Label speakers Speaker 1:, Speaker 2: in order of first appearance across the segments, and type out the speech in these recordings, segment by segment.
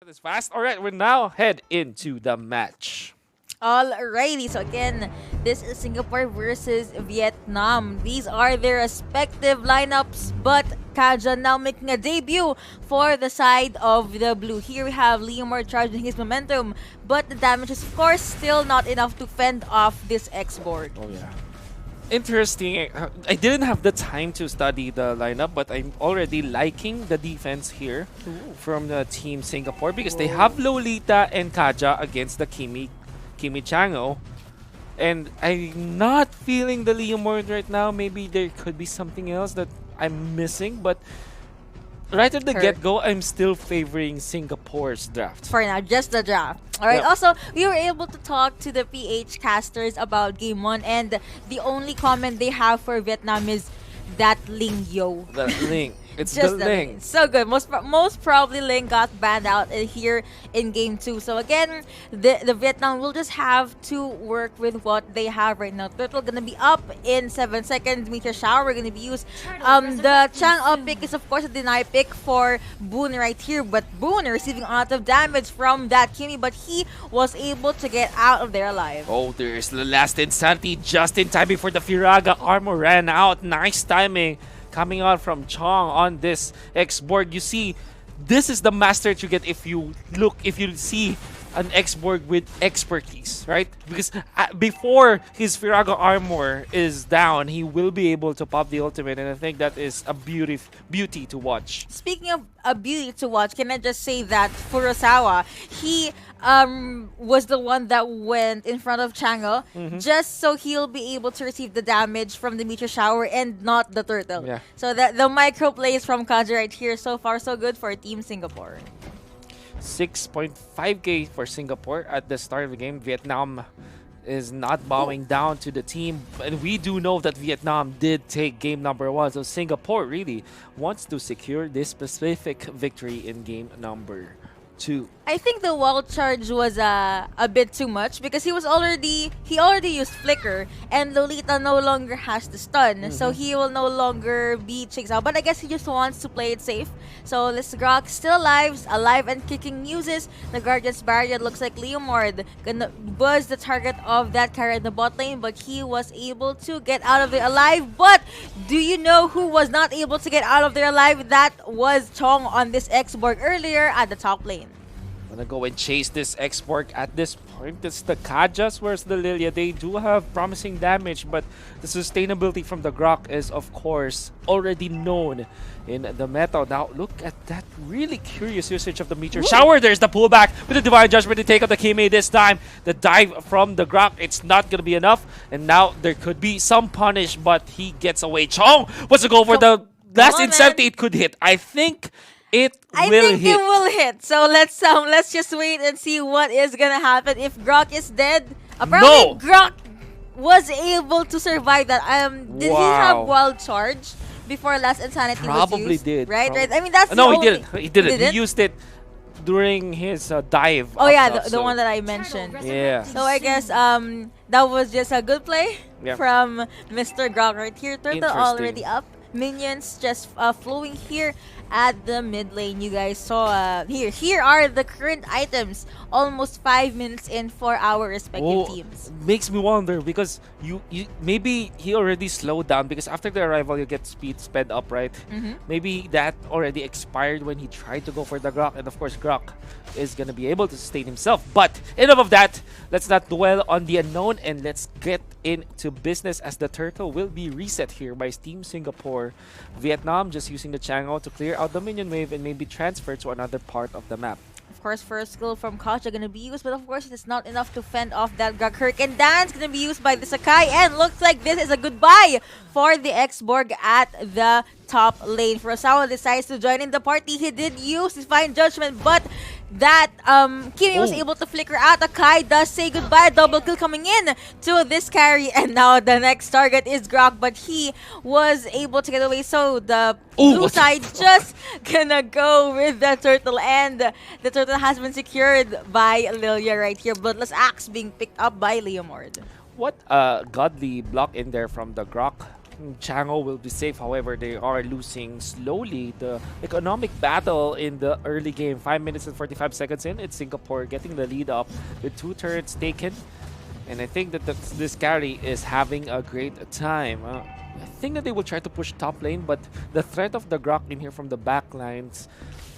Speaker 1: This fast. All right, we're now head into the match.
Speaker 2: Alrighty, so again, this is Singapore versus Vietnam. These are their respective lineups, but Kaja now making a debut for the side of the blue. Here we have Leomar charging his momentum, but the damage is of course still not enough to fend off this X-Borg.
Speaker 1: Oh yeah. Interesting. I didn't have the time to study the lineup, but I'm already liking the defense here from the team Singapore because they have Lolita and Kaja against the Kimi Chango. And I'm not feeling the Leomord right now. Maybe there could be something else that I'm missing, but right at the get-go, I'm still favoring Singapore's draft.
Speaker 2: For now, just the draft. Alright,
Speaker 1: Yep.
Speaker 2: also, we were able to talk to the PH casters about Game 1, and the only comment they have for Vietnam is that Ling Yo.
Speaker 1: The Ling. It's
Speaker 2: Just
Speaker 1: the Ling.
Speaker 2: so good. Most probably Ling got banned out here in Game 2. So again, the Vietnam will just have to work with what they have right now. Turtle gonna be up in 7 seconds. Meteor Shower gonna be used. The Chang up pick is of course a deny pick for Boone right here, but Boone receiving a lot of damage from that Kimi, but he was able to get out of there alive.
Speaker 1: Oh, there's the last insanity just in time before the Firaga armor ran out. Nice timing coming out from Chong on this X-Borg. You see, this is the master that you get if you see an X-Borg with expertise, right? Because before his Firaga armor is down, he will be able to pop the ultimate, and I think that is a beauty to watch.
Speaker 2: Speaking of a beauty to watch, can I just say that Furusawa, he was the one that went in front of Chango just so he'll be able to receive the damage from the meteor shower and not the turtle.
Speaker 1: Yeah.
Speaker 2: So that the micro plays from Kaja right here, so far so good for Team Singapore.
Speaker 1: 6.5k for Singapore at the start of the game. Vietnam is not bowing down to the team, and we do know that Vietnam did take game number 1, so Singapore really wants to secure this specific victory in game number 2.
Speaker 2: I think the wall charge was a bit too much because he already used flicker, and Lolita no longer has the stun, so he will no longer be chased out. But I guess he just wants to play it safe. So this Grok still alive and kicking, uses the Guardian's Barrier. Looks like Leomord was the target of that carry in the bot lane, but he was able to get out of there alive. But do you know who was not able to get out of there alive? That was Chong on this X-Borg earlier at the top lane.
Speaker 1: Gonna go and chase this X-Borg at this point. It's the Kajas versus the Lilia. They do have promising damage, but the sustainability from the Grok is, of course, already known in the meta. Now, look at that really curious usage of the Meteor Shower. There's the pullback with the Divine Judgment to take out the Kimi this time. The dive from the Grok, it's not gonna be enough. And now there could be some punish, but he gets away. Chong wants to go for the last insanity. It could hit. I think it will hit.
Speaker 2: It will hit. So let's just wait and see what is gonna happen if Grok is dead. Apparently, Grok was able to survive that. Did he have wild charge before last insanity
Speaker 1: Probably
Speaker 2: was used?
Speaker 1: did.
Speaker 2: Right. I mean that's
Speaker 1: no,
Speaker 2: the
Speaker 1: he
Speaker 2: only...
Speaker 1: didn't. He didn't. He used it during his dive.
Speaker 2: Oh
Speaker 1: up
Speaker 2: yeah,
Speaker 1: top,
Speaker 2: the
Speaker 1: so
Speaker 2: one that I mentioned.
Speaker 1: Yeah.
Speaker 2: So I guess that was just a good play from Mr. Grok right here. Turtle
Speaker 1: Interesting.
Speaker 2: already up. Minions just flowing here at the mid lane. You guys saw here are the current items, almost 5 minutes in for our respective teams.
Speaker 1: Makes me wonder because you maybe he already slowed down because after the arrival you get sped up, right? Maybe that already expired when he tried to go for the Grok, and of course Grok is gonna be able to sustain himself. But enough of that, let's not dwell on the unknown and let's get into business as the turtle will be reset here by Team Singapore. Vietnam just using the Chang'o to clear out the minion wave and maybe transfer to another part of the map.
Speaker 2: Of course, first skill from Kaja gonna be used, but of course it is not enough to fend off that Grok. Hurricane Dance gonna be used by the Sakai, and looks like this is a goodbye for the X-Borg at the top lane. Furusawa decides to join in the party. He did use his Fine Judgment, but that Kimi was able to flicker out. Akai does say goodbye. Double kill coming in to this carry, and now the next target is Grok, but he was able to get away. So the blue side just gonna go with the turtle, and the turtle has been secured by Lilia right here. Bloodless Axe being picked up by Leomord.
Speaker 1: What a godly block in there from the Grok. Chango will be safe. However, they are losing slowly. The economic battle in the early game, 5 minutes and 45 seconds in, it's Singapore getting the lead up with 2 turrets taken. And I think that this carry is having a great time. I think that they will try to push top lane, but the threat of the Grok in here from the back lines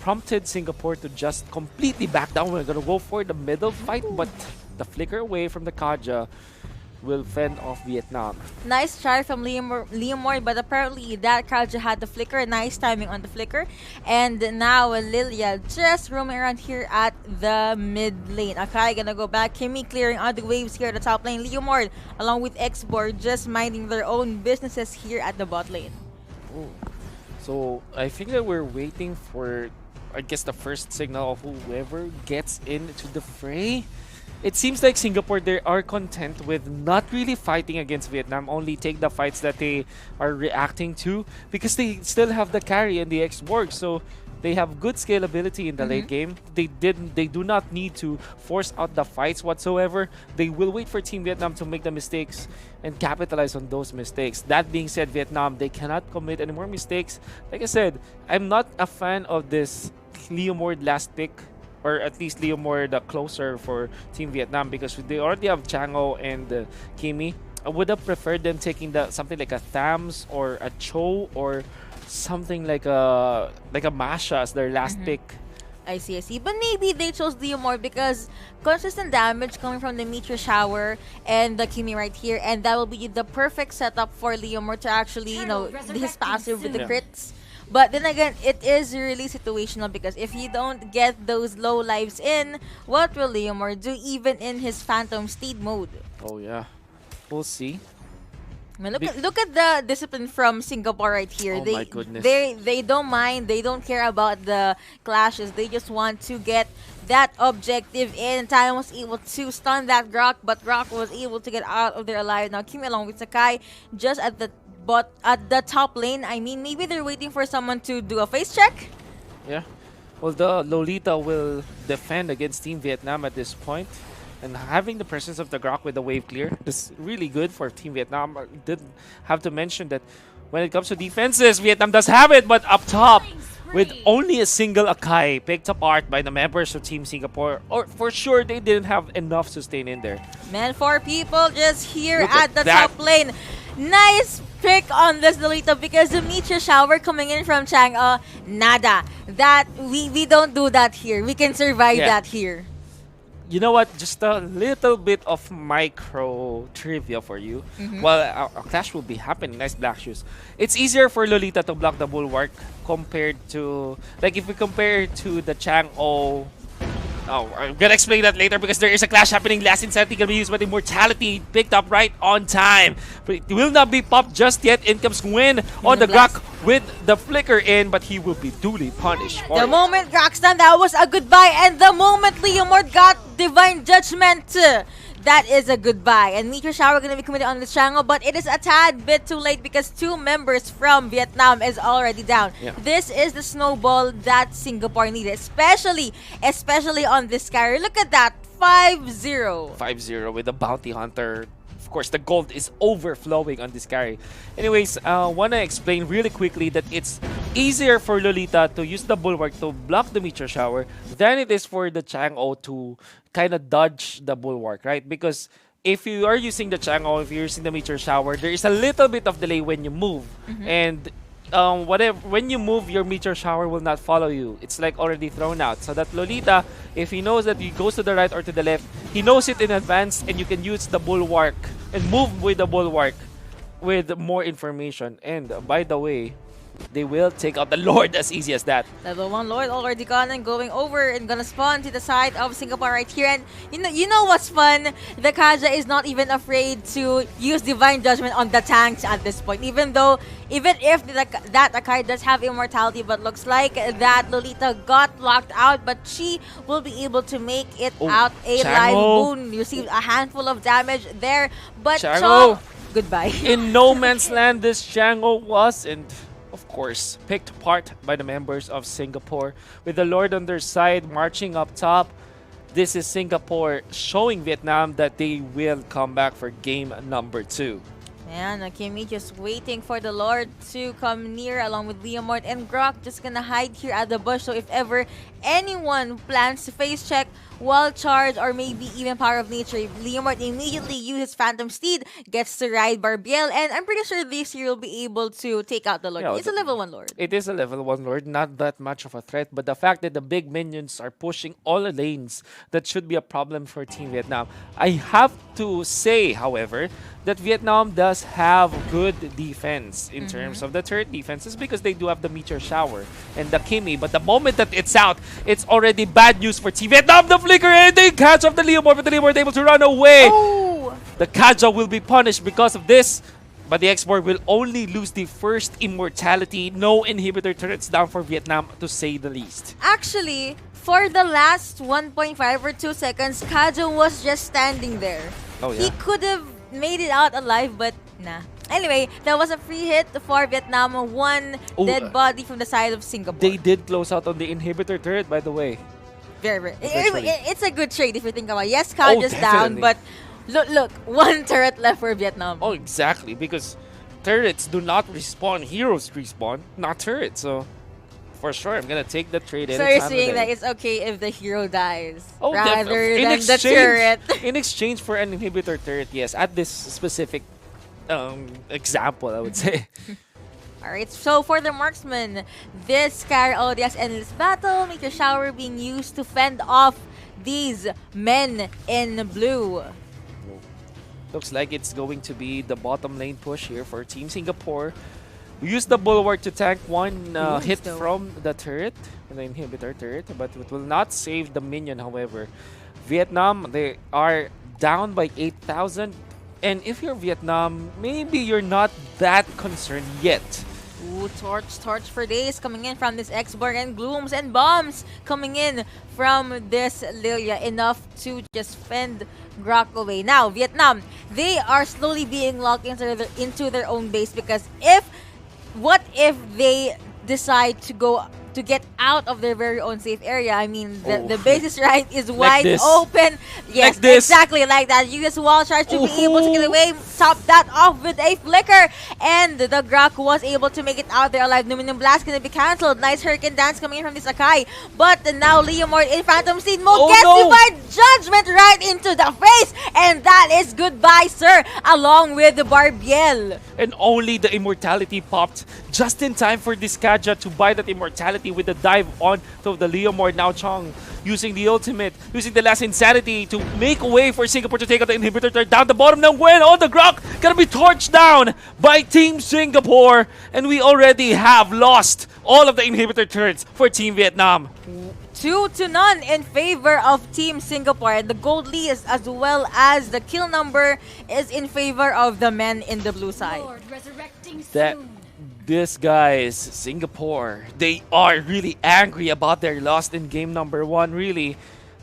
Speaker 1: prompted Singapore to just completely back down. We're gonna go for the middle fight, but the flicker away from the Kaja will fend off Vietnam.
Speaker 2: Nice try from Leomord, but apparently that Kaja had the flicker. Nice timing on the flicker. And now Lilia just roaming around here at the mid lane. Akai gonna go back. Kimmy clearing all the waves here at the top lane. Leomord along with Xborg just minding their own businesses here at the bot lane.
Speaker 1: Ooh. So I think that we're waiting for, I guess, the first signal of whoever gets into the fray. It seems like Singapore, they are content with not really fighting against Vietnam, only take the fights that they are reacting to because they still have the carry and the X-Borg, so they have good scalability in the late game. They do not need to force out the fights whatsoever. They will wait for Team Vietnam to make the mistakes and capitalize on those mistakes. That being said, Vietnam, they cannot commit any more mistakes. Like I said, I'm not a fan of this Leomord last pick, or at least Leomord the closer for Team Vietnam, because they already have Chango and Kimi. I would have preferred them taking something like a Thams or a Cho or something like a Masha as their last pick.
Speaker 2: I see. But maybe they chose Leomord because consistent damage coming from the Meteor Shower and the Kimi right here, and that will be the perfect setup for Leomord to actually, his passive with the crits. But then again, it is really situational because if you don't get those low lives in, what will Leomord do even in his Phantom Steed mode?
Speaker 1: Oh yeah, we'll see.
Speaker 2: I mean, look at the discipline from Singapore right here.
Speaker 1: Oh my goodness.
Speaker 2: They don't mind. They don't care about the clashes. They just want to get that objective in. Time was able to stun that Grok, but Grok was able to get out of there alive. Now Kimi along with Sakai just at the top lane. I mean, maybe they're waiting for someone to do a face check.
Speaker 1: Yeah. Well, the Lolita will defend against Team Vietnam at this point. And having the presence of the Grok with the wave clear is really good for Team Vietnam. I did have to mention that when it comes to defenses, Vietnam does have it, but up top, with only a single Akai picked apart by the members of Team Singapore, or for sure they didn't have enough sustain in there.
Speaker 2: Man, 4 people just here
Speaker 1: Look
Speaker 2: at the top lane. Nice pick on this Lolita because the Meteor Shower coming in from Chang'e, nada. That we don't do that here. We can survive that here.
Speaker 1: You know what? Just a little bit of micro trivia for you. While our clash will be happening, nice black shoes. It's easier for Lolita to block the bulwark compared to, like, if we compare to the Chang'e. Oh, I'm gonna explain that later because there is a clash happening. Last insanity gonna be used, but Immortality picked up right on time. But it will not be popped just yet. In comes Gwyn on the Grok with the flicker in, but he will be duly punished.
Speaker 2: The moment Grok stunned, that was a goodbye. And the moment Leomord got Divine Judgment, that is a goodbye. And Meteor Shower gonna be committed on the Chang'e, but it is a tad bit too late because 2 members from Vietnam is already down. This is the snowball that Singapore needed, especially on this carry. Look at that, 5-0.
Speaker 1: 5-0 with the Bounty Hunter. Of course, the gold is overflowing on this carry. Anyways, want to explain really quickly that it's easier for Lolita to use the Bulwark to block the Meteor Shower than it is for the Chang'e to kind of dodge the Bulwark, right? Because if you are using the Chang'e, if you're using the Meteor Shower, there is a little bit of delay when you move. And when you move, your Meteor Shower will not follow you. It's like already thrown out. So that Lolita, if he knows that he goes to the right or to the left, he knows it in advance, and you can use the Bulwark and move with the Bulwark with more information. And by the way, they will take out the Lord as easy as that.
Speaker 2: Level 1 Lord already gone and going over and gonna spawn to the side of Singapore right here. And you know what's fun? The Kaja is not even afraid to use Divine Judgment on the tanks at this point. Even if that Akai does have immortality, but looks like that Lolita got locked out, but she will be able to make it out a live boon. Received a handful of damage there, but Cho, goodbye.
Speaker 1: In no man's land, this Chang'e was, and of course, picked apart by the members of Singapore. With the Lord on their side, marching up top. This is Singapore showing Vietnam that they will come back for game number 2.
Speaker 2: And Kimmy just waiting for the Lord to come near along with Leomord and Grok just gonna hide here at the bush. So if ever anyone plans to face check, wall charge, or maybe even power of nature, Leomord immediately uses Phantom Steed, gets to ride Barbiel, and I'm pretty sure this year will be able to take out the Lord.
Speaker 1: Yeah,
Speaker 2: It's a level 1 Lord.
Speaker 1: it is a level 1 Lord, not that much of a threat, but the fact that the big minions are pushing all the lanes, that should be a problem for Team Vietnam. I have to say, however, that Vietnam does have good defense in terms of the turret defenses because they do have the Meteor Shower and the Kimmy. But the moment that it's out, it's already bad news for Team Vietnam. The flicker and they catch up the Leomord, but the Leomord able to run away.
Speaker 2: Oh!
Speaker 1: The Kaja will be punished because of this. But the X-Borg will only lose the first immortality. No inhibitor turrets down for Vietnam, to say the least.
Speaker 2: Actually, for the last 1.5 or 2 seconds, Kajo was just standing there.
Speaker 1: Oh, yeah.
Speaker 2: He could have made it out alive, but nah. Anyway, that was a free hit for Vietnam. One dead body from the side of Singapore.
Speaker 1: They did close out on the inhibitor turret, by the way.
Speaker 2: Very.
Speaker 1: Eventually.
Speaker 2: It's a good trade if you think about it. Yes, Kajo's down,
Speaker 1: definitely.
Speaker 2: but look, one turret left for Vietnam.
Speaker 1: Oh, exactly, because turrets do not respawn. Heroes respawn, not turrets. So, for sure, I'm going to take the trade.
Speaker 2: So you're saying that it's okay if the hero dies
Speaker 1: Oh,
Speaker 2: rather
Speaker 1: in
Speaker 2: than the
Speaker 1: exchange,
Speaker 2: turret.
Speaker 1: in exchange for an inhibitor turret, yes. At this specific example, I would say.
Speaker 2: Alright, so for the marksman, this Scar ODS Endless Battle, Meteor Shower being used to fend off these men in blue.
Speaker 1: Looks like it's going to be the bottom lane push here for Team Singapore. We use the Bulwark to tank one hit
Speaker 2: though.
Speaker 1: from the turret, the inhibitor turret, but it will not save the minion, however. Vietnam, they are down by 8,000. And if you're Vietnam, maybe you're not that concerned yet.
Speaker 2: Ooh, torch for days coming in from this X-Borg and glooms and bombs coming in from this Lilia. Enough to just fend Grok away. Now, Vietnam, they are slowly being locked into their own base because what if they decide to get out of their very own safe area? I mean, the base is is wide
Speaker 1: this.
Speaker 2: open. Yes,
Speaker 1: Like this.
Speaker 2: exactly like that. Use wall charge to be able to get away. Top that off with a flicker. And the Grok was able to make it out there alive. Numinum Blast gonna be cancelled. Nice Hurricane Dance coming in from the Sakai. But now Leomord in Phantom Steed mode gets Divine Judgment right into the face. And that is goodbye, sir, along with the Barbiel.
Speaker 1: And only the immortality popped just in time for this Kaja to buy that immortality with the dive on to the Leomord. Now Chong using the ultimate, using the last insanity to make a way for Singapore to take out the inhibitor turret down the bottom. Now Gwen on the Grok gonna be torched down by Team Singapore, and we already have lost all of the inhibitor turrets for Team Vietnam.
Speaker 2: 2-0 in favor of Team Singapore. The gold lead as well as the kill number is in favor of the men in the blue side.
Speaker 3: Lord resurrecting
Speaker 1: That
Speaker 3: soon.
Speaker 1: this guys, Singapore, they are really angry about their loss in game number 1, really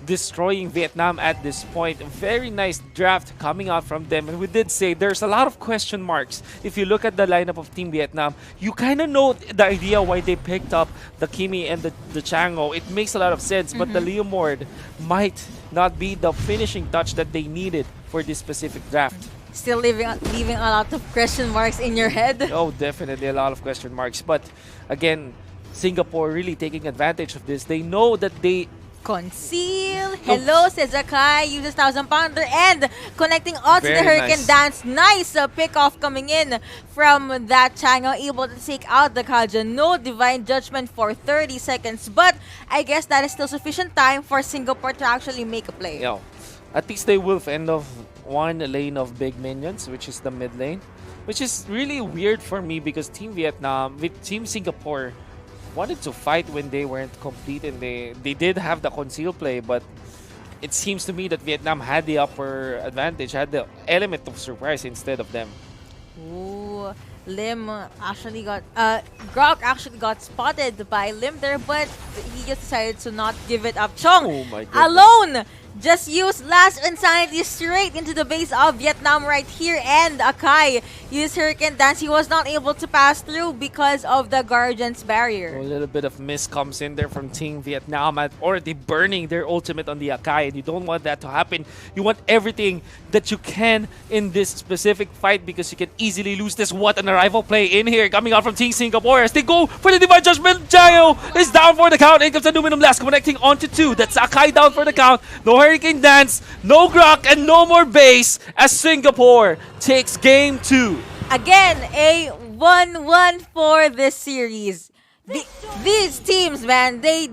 Speaker 1: destroying Vietnam at this point. Very nice draft coming out from them, and we did say there's a lot of question marks. If you look at the lineup of Team Vietnam, you kind of know the idea why they picked up the Kimi and the Chango. It makes a lot of sense, but the Leomord might not be the finishing touch that they needed for this specific draft.
Speaker 2: Still leaving a lot of question marks in your head.
Speaker 1: Oh, definitely a lot of question marks. But again, Singapore really taking advantage of this. They know that they...
Speaker 2: Conceal. Hello, says Zakai. Uses 1,000 pounder and connecting onto the
Speaker 1: Very
Speaker 2: Hurricane
Speaker 1: nice.
Speaker 2: Dance. Nice pick off coming in from that channel. Able to take out the Kaja. No Divine Judgment for 30 seconds. But I guess that is still sufficient time for Singapore to actually make a play.
Speaker 1: You know, at least they will fend off one lane of big minions, which is the mid lane. Which is really weird for me because Team Vietnam, with Team Singapore, wanted to fight when they weren't complete, and they did have the conceal play, but it seems to me that Vietnam had the upper advantage, had the element of surprise instead of them.
Speaker 2: Ooh, Lim actually got Grok actually got spotted by Lim there, but he just decided to not give it up. Chong
Speaker 1: Oh my goodness.
Speaker 2: alone just use Last Insanity straight into the base of Vietnam right here. And Akai used Hurricane Dance. He was not able to pass through because of the Guardian's barrier.
Speaker 1: A little bit of miss comes in there from Team Vietnam at already burning their ultimate on the Akai, and you don't want that to happen. You want everything that you can in this specific fight because you can easily lose this. What an arrival play in here coming out from Team Singapore as they go for the Divine Judgment. Jayo is down for the count. In comes the Aluminum Blast connecting onto 2. That's Akai down for the count. No Hurricane Dance, no Grok, and no more base as Singapore takes game 2.
Speaker 2: Again, a 1-1 for this series. These teams, man, they